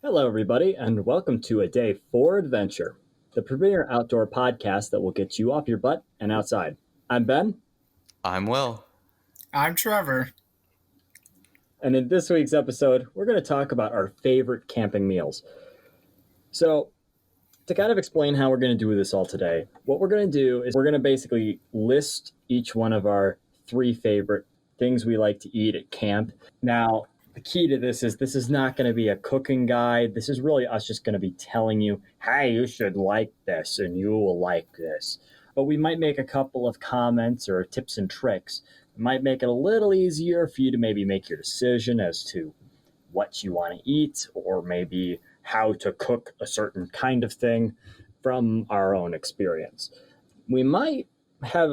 Hello, everybody, and welcome to A Day for Adventure, the premier outdoor podcast that will get you off your butt and outside. I'm Ben. I'm Will. I'm Trevor. And in this week's episode, we're going to talk about our favorite camping meals. So, to kind of explain how we're going to do this all today, what we're going to do is we're going to basically list each one of our three favorite things we like to eat at camp. Now, the key to this is not going to be a cooking guide. This is really us just going to be telling you, hey, you should like this and you will like this. But we might make a couple of comments or tips and tricks. It might make it a little easier for you to maybe make your decision as to what you want to eat or maybe how to cook a certain kind of thing from our own experience. We might have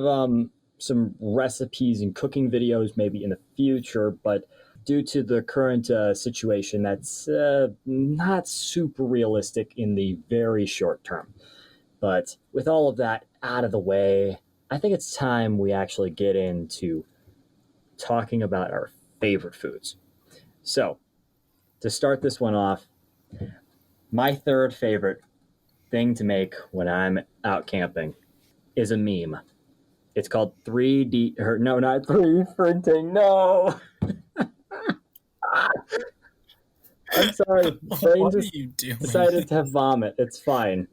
some recipes and cooking videos maybe in the future, but due to the current situation, that's not super realistic in the very short term. But with all of that out of the way, I think it's time we actually get into talking about our favorite foods. So, to start this one off, my third favorite thing to make when I'm out camping is a meme. It's called 3D, or no, not 3D printing, no! I'm sorry. Brain What are just you doing? decided to have vomit. It's fine.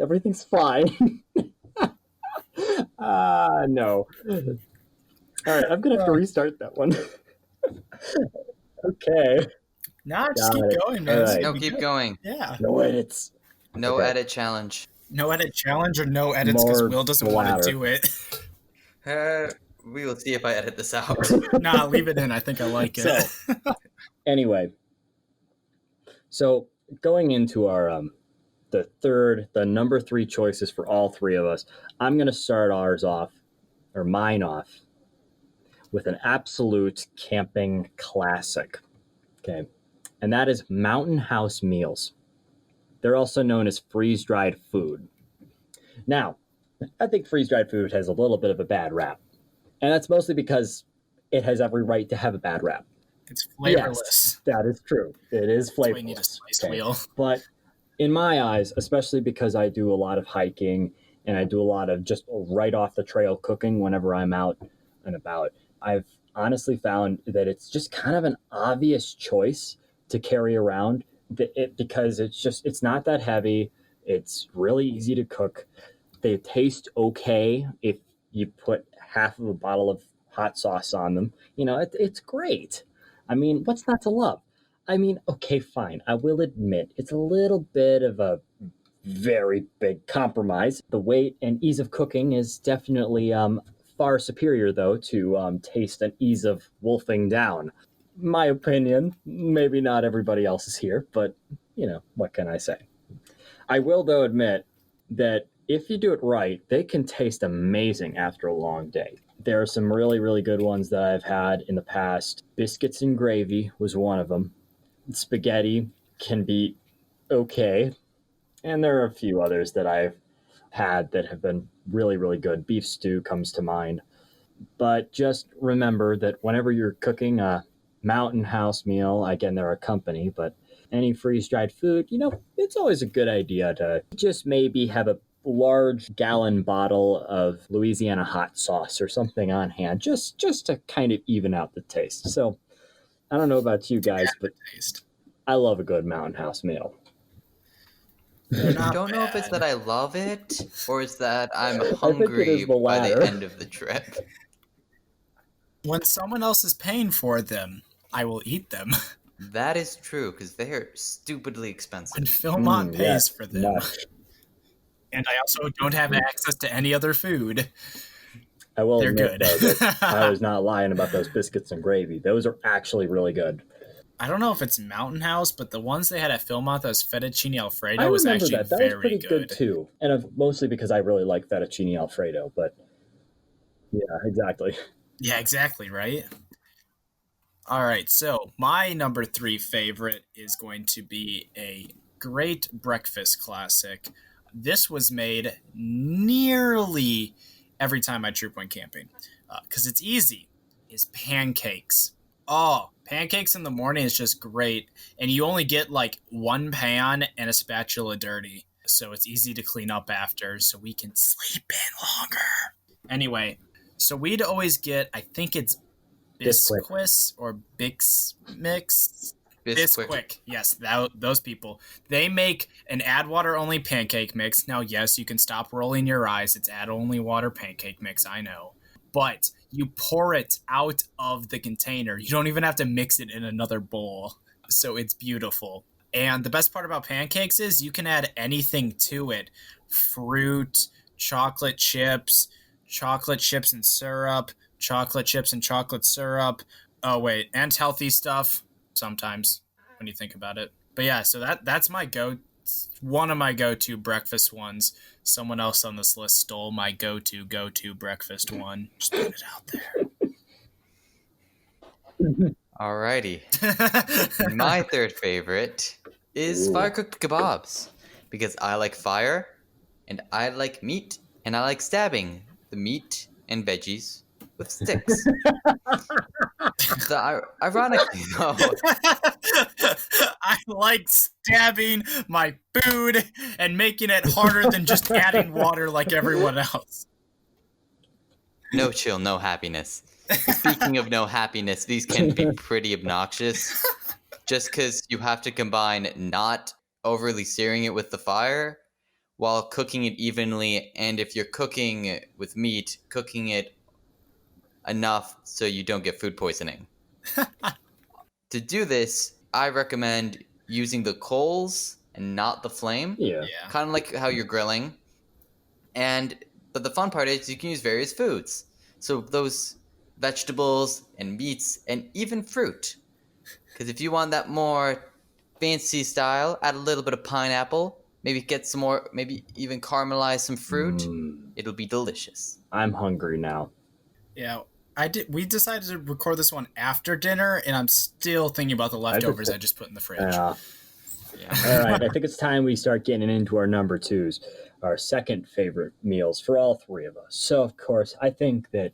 Everything's fine. No. All right, I'm going to have to restart that one. Okay. Nah, just Got keep it. going, man. All This right. is No, gonna be keep good. going. Yeah. No edits. No Okay. edit challenge. No edit challenge or no edits because More Will doesn't the want latter. to do it. We will see if I edit this out. Nah, leave it in. I think I like it. Anyway, so going into our the number 3 choices for all three of us, I'm going to start mine off, with an absolute camping classic. Okay, and that is Mountain House meals. They're also known as freeze-dried food. Now, I think freeze-dried food has a little bit of a bad rap, and that's mostly because it has every right to have a bad rap. It's flavorless. Yes, that is true. It is That's why you flavorless. need a sliced wheel. But in my eyes, especially because I do a lot of hiking and I do a lot of just right off the trail cooking whenever I'm out and about, I've honestly found that it's just kind of an obvious choice to carry around because it's not that heavy. It's really easy to cook. They taste okay if you put half of a bottle of hot sauce on them. It's great. I mean, what's not to love? I mean, okay, fine. I will admit it's a little bit of a very big compromise. The weight and ease of cooking is definitely far superior, though, to taste and ease of wolfing down. My opinion, maybe not everybody else's here, but, what can I say? I will, though, admit that if you do it right, they can taste amazing after a long day. There are some really, really good ones that I've had in the past. Biscuits and gravy was one of them. Spaghetti can be okay. And there are a few others that I've had that have been really, really good. Beef stew comes to mind. But just remember that whenever you're cooking a Mountain House meal, again, they're a company, but any freeze-dried food, it's always a good idea to just maybe have a large gallon bottle of Louisiana hot sauce or something on hand, just to kind of even out the taste. So I don't know about you guys, but Taste. I love a good Mountain House meal. They're I not don't know if it's bad. that I love it or it's that I'm I think it hungry is the by latter. the end of the trip. When someone else is paying for them, I will eat them. That is true because they are stupidly When expensive. Philmont pays Yes, for them. much. And I also don't have access to any other food. I will They're admit, good. though, that I was not lying about those biscuits and gravy. Those are actually really good. I don't know if it's Mountain House, but the ones they had at Philmont, as fettuccine Alfredo, I was remember actually that. That was very pretty good, too. And mostly because I really like fettuccine Alfredo, but yeah, exactly. Yeah, exactly, right? All right, so my number 3 favorite is going to be a great breakfast classic. This was made nearly every time I troop went camping because it's easy, is pancakes. Oh, Pancakes in the morning is just great, and you only get like one pan and a spatula dirty, so it's easy to clean up after, so we can sleep in longer. Anyway, so we'd always get, I think it's Bisquick. Bisquis or Bix Mix. Bisquick. Bisquick. Yes, those people. They make an add water only pancake mix. Now, yes, you can stop rolling your eyes. It's add only water pancake mix, I know. But you pour it out of the container. You don't even have to mix it in another bowl. So it's beautiful. And the best part about pancakes is you can add anything to it. Fruit, chocolate chips and syrup, chocolate chips and chocolate syrup. Oh wait, and healthy stuff sometimes when you think about it. But yeah, so that's one of my go-to breakfast ones. Someone else on this list stole my go-to breakfast one. Just put it out Alrighty. there. My third favorite is Ooh. fire-cooked kebabs because I like fire, and I like meat, and I like stabbing the meat and veggies with sticks. Ironically, though, I like stabbing my food and making it harder than just adding water like everyone else. no chill, no happiness. Speaking of no happiness, these can be pretty obnoxious. Just because you have to combine not overly searing it with the fire while cooking it evenly, and if you're cooking with meat, cooking it enough so you don't get food poisoning. To do this, I recommend using the coals and not the flame. Yeah. Kind of like how you're grilling. But the fun part is you can use various foods. So those vegetables and meats and even fruit. Because if you want that more fancy style, add a little bit of pineapple. Maybe get some more, maybe even caramelize some fruit. It'll be delicious. I'm hungry now. Yeah, we decided to record this one after dinner, and I'm still thinking about the leftovers I just put in the fridge. Yeah. All right, I think it's time we start getting into our number twos, our second favorite meals for all three of us. So, of course, I think that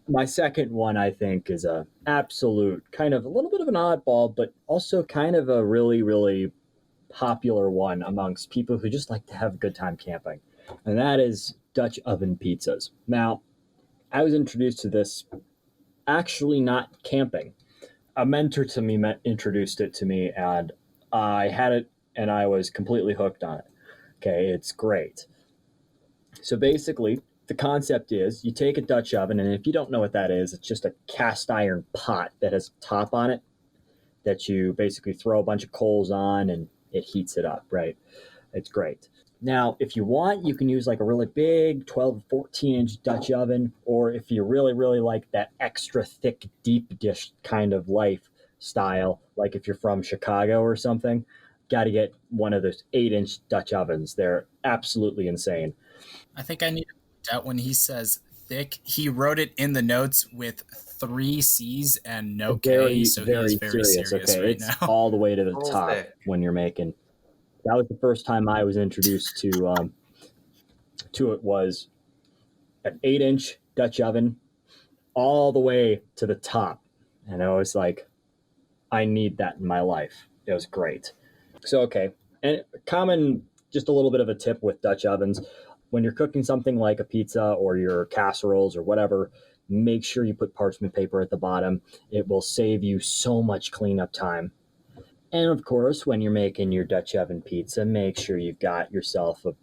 my second one, I think, is a absolute kind of a little bit of an oddball, but also kind of a really, really popular one amongst people who just like to have a good time camping, and that is Dutch oven pizzas. Now, I was introduced to this actually not camping. A mentor to me introduced it to me, and I had it, and I was completely hooked on it. Okay, it's great. So basically, the concept is you take a Dutch oven, and if you don't know what that is, it's just a cast iron pot that has a top on it that you basically throw a bunch of coals on, and it heats it up, right? It's great. Now, if you want, you can use like a really big 12, 14-inch Dutch oven, or if you really, really like that extra thick, deep dish kind of lifestyle, like if you're from Chicago or something, got to get one of those 8-inch Dutch ovens. They're absolutely insane. I think I need to point out when he says thick, he wrote it in the notes with 3 C's and no K, so he's very serious okay, right it's now. all the way to the Full top thick. when you're making. That was the first time I was introduced to it. Was an 8-inch Dutch oven all the way to the top, and I was like, I need that in my life. It was great. So okay, and just a little bit of a tip with Dutch ovens: when you're cooking something like a pizza or your casseroles or whatever, make sure you put parchment paper at the bottom. It will save you so much cleanup time. And of course, when you're making your Dutch oven pizza, make sure you've got yourself a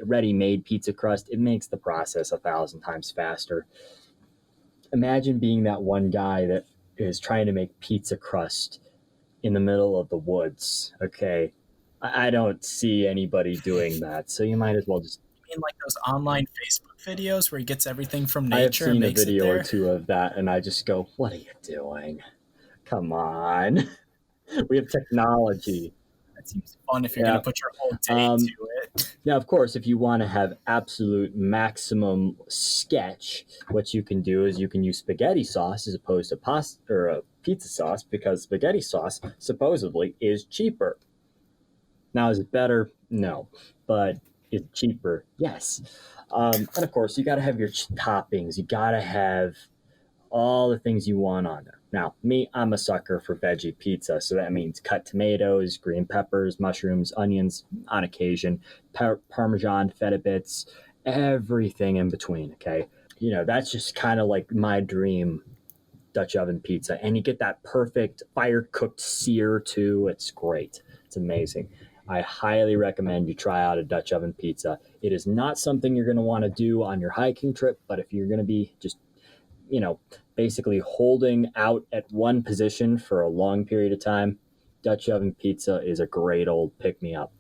ready-made pizza crust. It makes the process 1,000 times faster. Imagine being that one guy that is trying to make pizza crust in the middle of the woods. Okay, I don't see anybody doing that, so you might as well just. You mean like those online Facebook videos where he gets everything from I have nature and seen a makes it video there? or two of that, and I just go, "What are you doing? Come on, we have technology." That seems fun if you're going to put your whole day to it. Now, of course, if you want to have absolute maximum sketch, what you can do is you can use spaghetti sauce as opposed to pasta or pizza sauce, because spaghetti sauce supposedly is cheaper. Now, is it better? No, but it's cheaper. Yes. And of course, you got to have your toppings. You got to have all the things you want on there. Now, me, I'm a sucker for veggie pizza, so that means cut tomatoes, green peppers, mushrooms, onions on occasion, Parmesan, feta bits, everything in between, okay? That's just kind of like my dream Dutch oven pizza. And you get that perfect fire cooked sear too. It's great. It's amazing. I highly recommend you try out a Dutch oven pizza. It is not something you're going to want to do on your hiking trip, but if you're going to be just, you know, basically holding out at one position for a long period of time, Dutch oven pizza is a great old pick me up.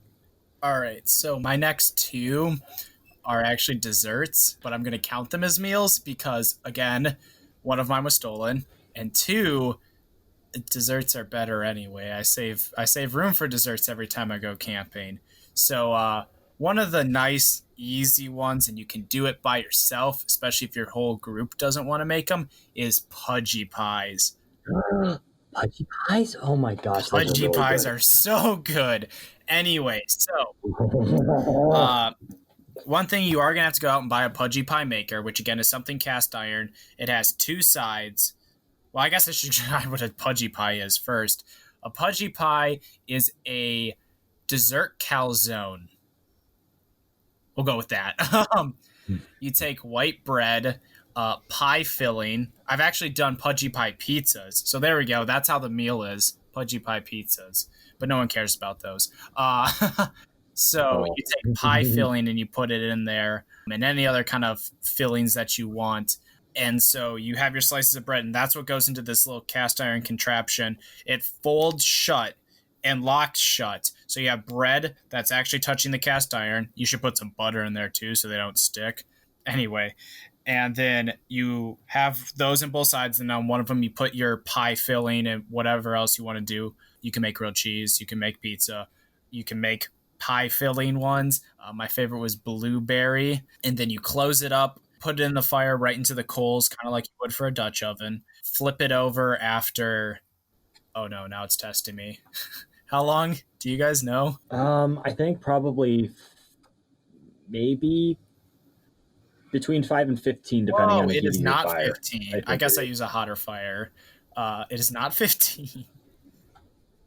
All right, so my next two are actually desserts, but I'm going to count them as meals because, again, one of mine was stolen, and two, desserts are better anyway. I save room for desserts every time I go camping. So one of the nice, easy ones, and you can do it by yourself, especially if your whole group doesn't want to make them, is pudgy pies. Pudgy pies? Oh my gosh, those Pudgy are really pies good. are so good. Anyway, so one thing you are going to have to go out and buy a pudgy pie maker, which again is something cast iron. It has two sides. Well, I guess I should try what a pudgy pie is first. A pudgy pie is a dessert calzone. We'll go with that. You take white bread, pie filling. I've actually done pudgy pie pizzas. So there we go. That's how the meal is. Pudgy pie pizzas. But no one cares about those. So Oh. you take pie filling and you put it in there and any other kind of fillings that you want. And so you have your slices of bread, and that's what goes into this little cast iron contraption. It folds shut and locks shut. So you have bread that's actually touching the cast iron. You should put some butter in there too so they don't stick. Anyway, and then you have those in both sides, and on one of them you put your pie filling and whatever else you want to do. You can make grilled cheese, you can make pizza, you can make pie filling ones. My favorite was blueberry, and then you close it up, put it in the fire right into the coals, kind of like you would for a Dutch oven. Flip it over after. Oh no, now it's testing me. How long? Do you guys know? I think probably maybe between 5 and 15, depending Whoa, on the it heat is of your not fire. 15. I Think guess it I is. use a hotter fire. It is not 15.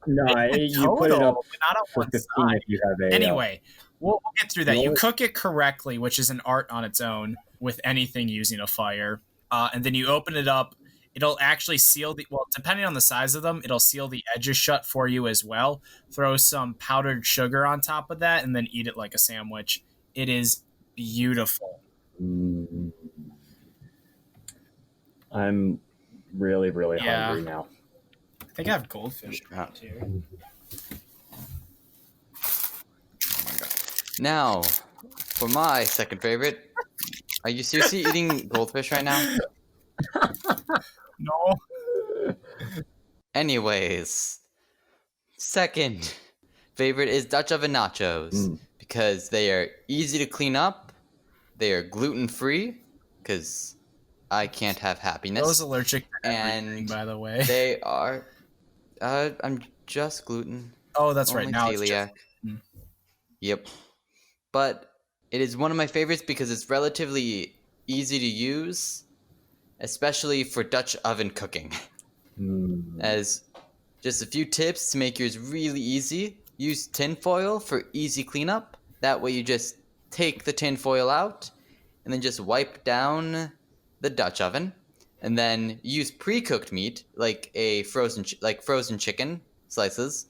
No, you put it up Total, but not on for one 15 if side. you have a. Anyway, we'll get through that. You You only, cook it correctly, which is an art on its own with anything using a fire. And then you open it up. It'll actually seal well, depending on the size of them, it'll seal the edges shut for you as well. Throw some powdered sugar on top of that and then eat it like a sandwich. It is beautiful. mm, I'm really, really Yeah. hungry now. I think I have goldfish around here. Now, for my second favorite, are you seriously eating goldfish right now? No. Anyways, second favorite is Dutch oven nachos because they are easy to clean up. They are gluten free because I can't have happiness. I was allergic to everything, by the way. They are. I'm just gluten. Oh, that's Only right. Now celiac. it's just. Yep. But it is one of my favorites because it's relatively easy to use, especially for Dutch oven cooking. As just a few tips to make yours really easy. Use tinfoil for easy cleanup. That way you just take the tinfoil out and then just wipe down the Dutch oven. And then use pre-cooked meat like a frozen chicken slices,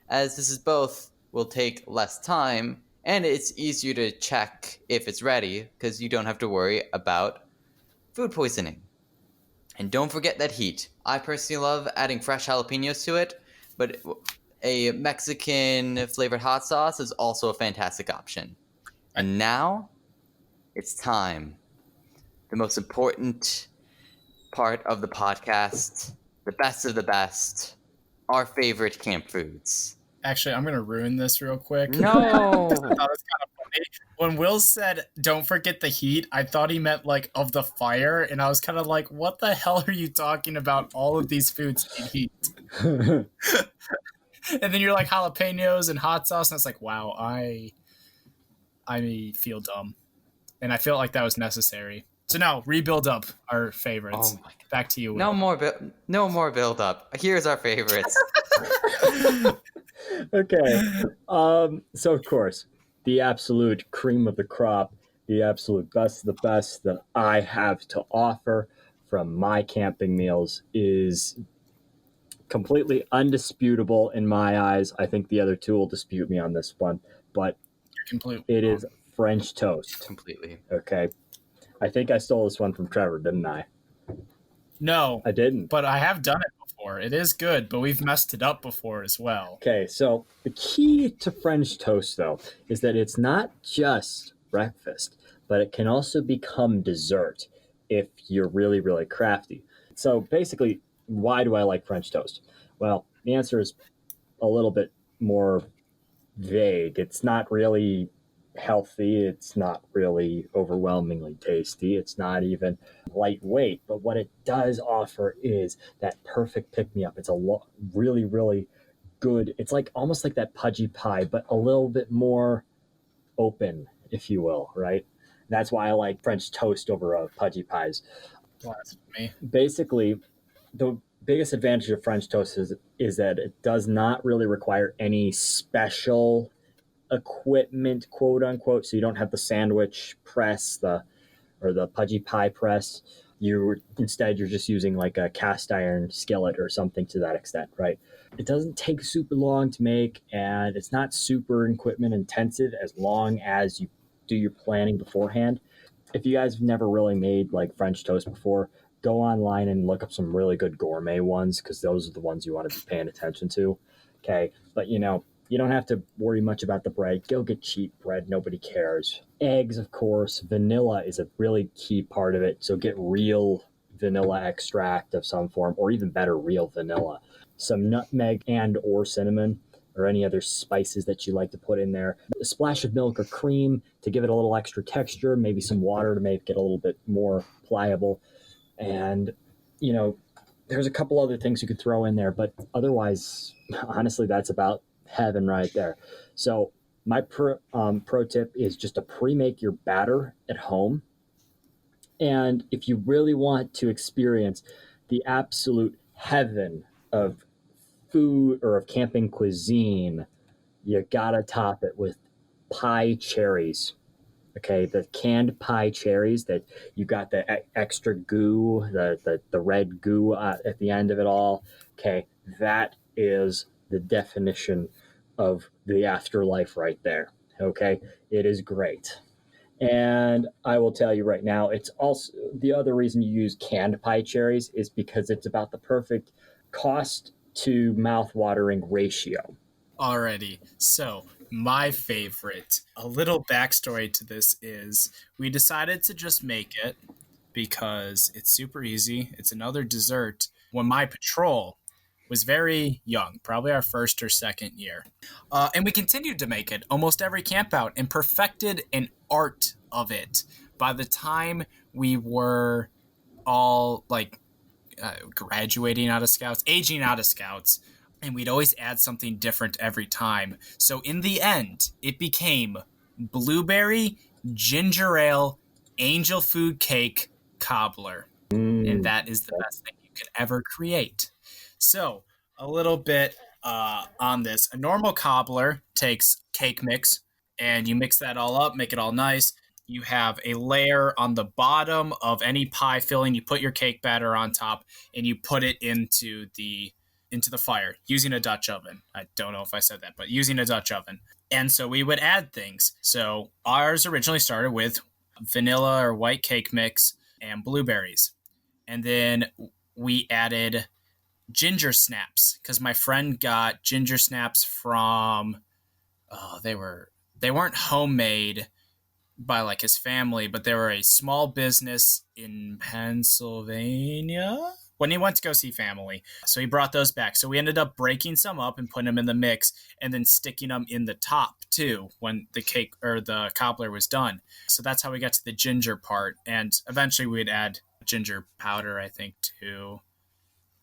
as this is both will take less time and it's easier to check if it's ready because you don't have to worry about food poisoning. And don't forget that heat. I personally love adding fresh jalapenos to it, but a Mexican flavored hot sauce is also a fantastic option. And now it's time. The most important part of the podcast, the best of the best, our favorite camp foods. Actually, I'm going to ruin this real quick. No! I thought it was kind of funny. When Will said, don't forget the heat, I thought he meant like of the fire. And I was kind of like, what the hell are you talking about? All of these foods need heat. And then you're like jalapenos and hot sauce. And I was like, wow, I feel dumb. And I feel like that was necessary. So now rebuild up our favorites. Oh my God. Back to you, Will. No more build up. Here's our favorites. Okay. So of course, the absolute cream of the crop, the absolute best of the best that I have to offer from my camping meals is completely undisputable in my eyes. I think the other two will dispute me on this one, but You're completely it wrong. is French toast. Completely. Okay. I think I stole this one from Trevor, didn't I? No, I didn't. but I have done it before. It is good, but we've messed it up before as well. Okay, so the key to French toast, though, is that it's not just breakfast, but it can also become dessert if you're really, really crafty. So basically, why do I like French toast? Well, the answer is a little bit more vague. It's not really healthy. It's not really overwhelmingly tasty. It's not even lightweight. But what it does offer is that perfect pick me up. It's really, really good. It's like almost like that pudgy pie, but a little bit more open, if you will, right? That's why I like French toast over pudgy pies. Blasphemy. Basically, the biggest advantage of French toast is that it does not really require any special equipment, quote unquote. So you don't have the sandwich press, or the pudgy pie press. Instead you're just using like a cast iron skillet or something to that extent, right? It doesn't take super long to make, and it's not super equipment intensive as long as you do your planning beforehand. If you guys have never really made like French toast before, go online and look up some really good gourmet ones, because those are the ones you want to be paying attention to. Okay, but you don't have to worry much about the bread. Go get cheap bread. Nobody cares. Eggs, of course. Vanilla is a really key part of it. So get real vanilla extract of some form, or even better, real vanilla. Some nutmeg and or cinnamon, or any other spices that you like to put in there. A splash of milk or cream to give it a little extra texture. Maybe some water to make it a little bit more pliable. And, there's a couple other things you could throw in there. But otherwise, honestly, that's about heaven right there. So my pro tip is just to pre-make your batter at home. And if you really want to experience the absolute heaven of food or of camping cuisine, you gotta top it with pie cherries. Okay, the canned pie cherries that you got the extra goo, the red goo at the end of it all. Okay, that is the definition of the afterlife right there. Okay, it is great. And I will tell you right now, it's also the other reason you use canned pie cherries is because it's about the perfect cost to mouth-watering ratio. Alrighty, so my favorite. A little backstory to this is we decided to just make it because it's super easy. It's another dessert. When my patrol was very young, probably our first or second year. And we continued to make it almost every campout and perfected an art of it. By the time we were all like graduating out of scouts, aging out of scouts, and we'd always add something different every time. So in the end, it became blueberry, ginger ale, angel food cake, cobbler. And that is the best thing you could ever create. So, a little bit on this. A normal cobbler takes cake mix, and you mix that all up, make it all nice. You have a layer on the bottom of any pie filling. You put your cake batter on top, and you put it into the fire using a Dutch oven. I don't know if I said that, but using a Dutch oven. And so we would add things. So ours originally started with vanilla or white cake mix and blueberries. And then we added ginger snaps because my friend got ginger snaps from they weren't homemade by like his family, but they were a small business in Pennsylvania when he went to go see family. So he brought those back. So we ended up breaking some up and putting them in the mix and then sticking them in the top too when the cake or the cobbler was done. So that's how we got to the ginger part. And eventually we'd add ginger powder, I think, too.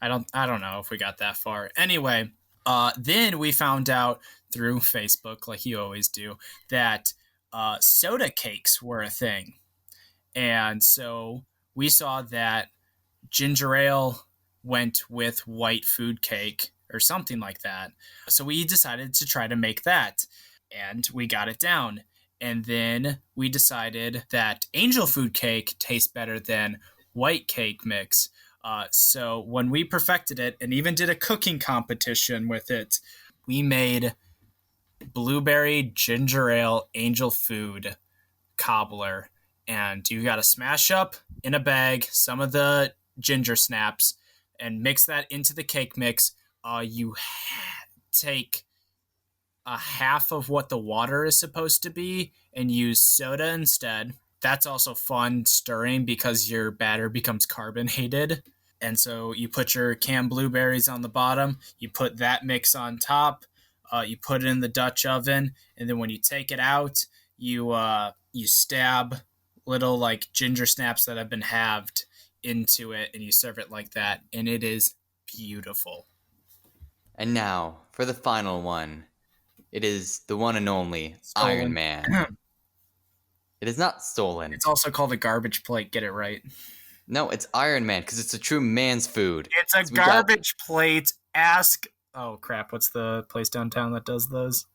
I don't know if we got that far. Anyway, then we found out through Facebook, like you always do, that soda cakes were a thing. And so we saw that ginger ale went with white food cake or something like that. So we decided to try to make that, and we got it down. And then we decided that angel food cake tastes better than white cake mix. So when we perfected it and even did a cooking competition with it, we made blueberry ginger ale angel food cobbler. And you got to smash up in a bag some of the ginger snaps and mix that into the cake mix. Take a half of what the water is supposed to be and use soda instead. That's also fun stirring because your batter becomes carbonated. And so you put your canned blueberries on the bottom, you put that mix on top, you put it in the Dutch oven, and then when you take it out, you stab little like ginger snaps that have been halved into it, and you serve it like that, and it is beautiful. And now for the final one. It is the one and only Stolen. Iron Man. It is not stolen. It's also called a garbage plate. Get it right. No, it's Iron Man because it's a true man's food. It's a garbage plate. Ask. Oh crap! What's the place downtown that does those?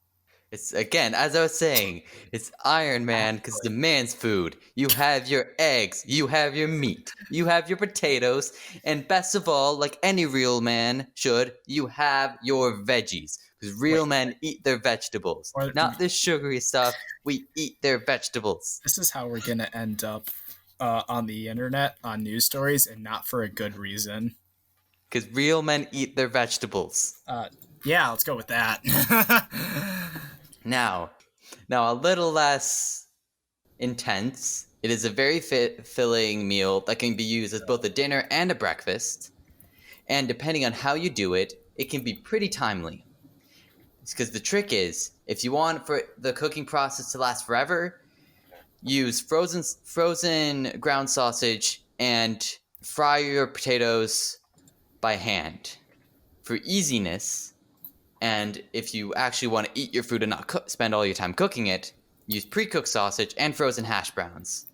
It's, again, as I was saying, it's Iron Man because it's a man's food. You have your eggs, you have your meat, you have your potatoes, and best of all, like any real man should, you have your veggies. Because real men eat their vegetables. Not this sugary stuff. We eat their vegetables. This is how we're going to end up on the internet, on news stories, and not for a good reason. Because real men eat their vegetables. Yeah, let's go with that. Now, a little less intense. It is a very filling meal that can be used as both a dinner and a breakfast. And depending on how you do it, it can be pretty timely. Because the trick is, if you want for the cooking process to last forever, use frozen ground sausage and fry your potatoes by hand. For easiness, and if you actually want to eat your food and not spend all your time cooking it, use pre-cooked sausage and frozen hash browns.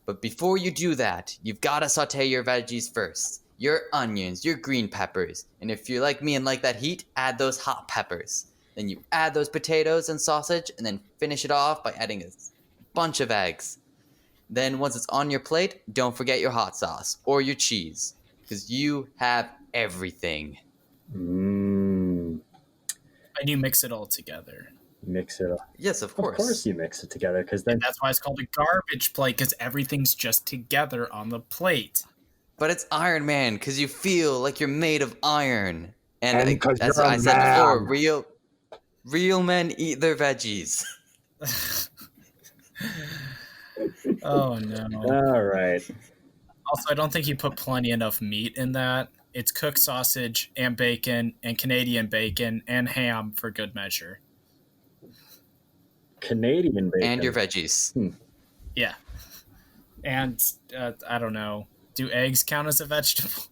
But before you do that, you've got to saute your veggies first. Your onions, your green peppers, and if you're like me and like that heat, add those hot peppers. Then you add those potatoes and sausage, and then finish it off by adding a bunch of eggs. Then once it's on your plate, don't forget your hot sauce or your cheese, because you have everything. And you mix it all together. Mix it up. Yes, of course. Of course you mix it together, because then... And that's why it's called a garbage plate, because everything's just together on the plate. But it's Iron Man, because you feel like you're made of iron. And because that's you're what I a said man. before, real men eat their veggies. Oh, no. All right. Also, I don't think you put plenty enough meat in that. It's cooked sausage and bacon and Canadian bacon and ham for good measure. Canadian bacon. And your veggies. Yeah. And, I don't know. Do eggs count as a vegetable?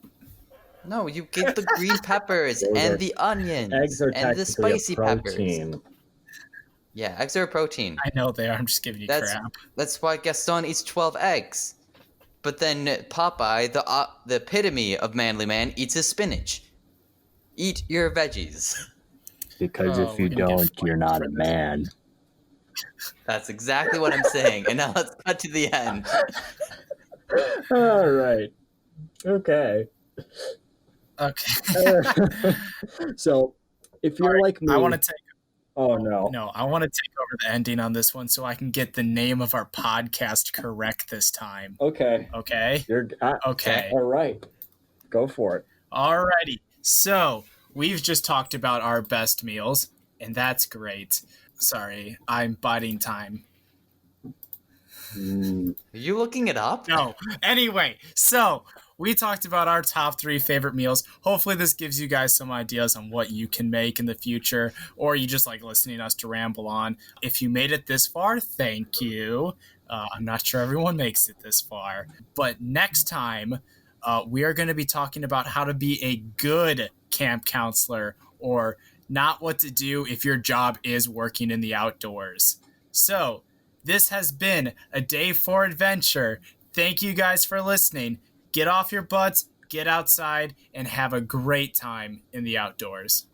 No, you get the green peppers and the onions Eggs are and the spicy a protein. peppers. Yeah, eggs are a protein. I know they are. I'm just giving you crap. That's why Gaston eats 12 eggs. But then Popeye, the epitome of manly man, eats his spinach. Eat your veggies. Because if you don't, you're not a man. That's exactly what I'm saying. And now let's cut to the end. All right. Okay. So, if you're like me... I want to take... Oh, no. No, I want to take over the ending on this one so I can get the name of our podcast correct this time. Okay. Okay? Okay. All right. Go for it. Alrighty. So, we've just talked about our best meals, and that's great. Sorry, I'm biding time. Are you looking it up? No. Anyway, so we talked about our top 3 favorite meals. Hopefully this gives you guys some ideas on what you can make in the future, or you just like listening to us to ramble on. If you made it this far, thank you. I'm not sure everyone makes it this far. But next time, we are going to be talking about how to be a good camp counselor, or not what to do if your job is working in the outdoors. So, this has been a Day 4 adventure. thank you guys for listening. Get off your butts, get outside, and have a great time in the outdoors.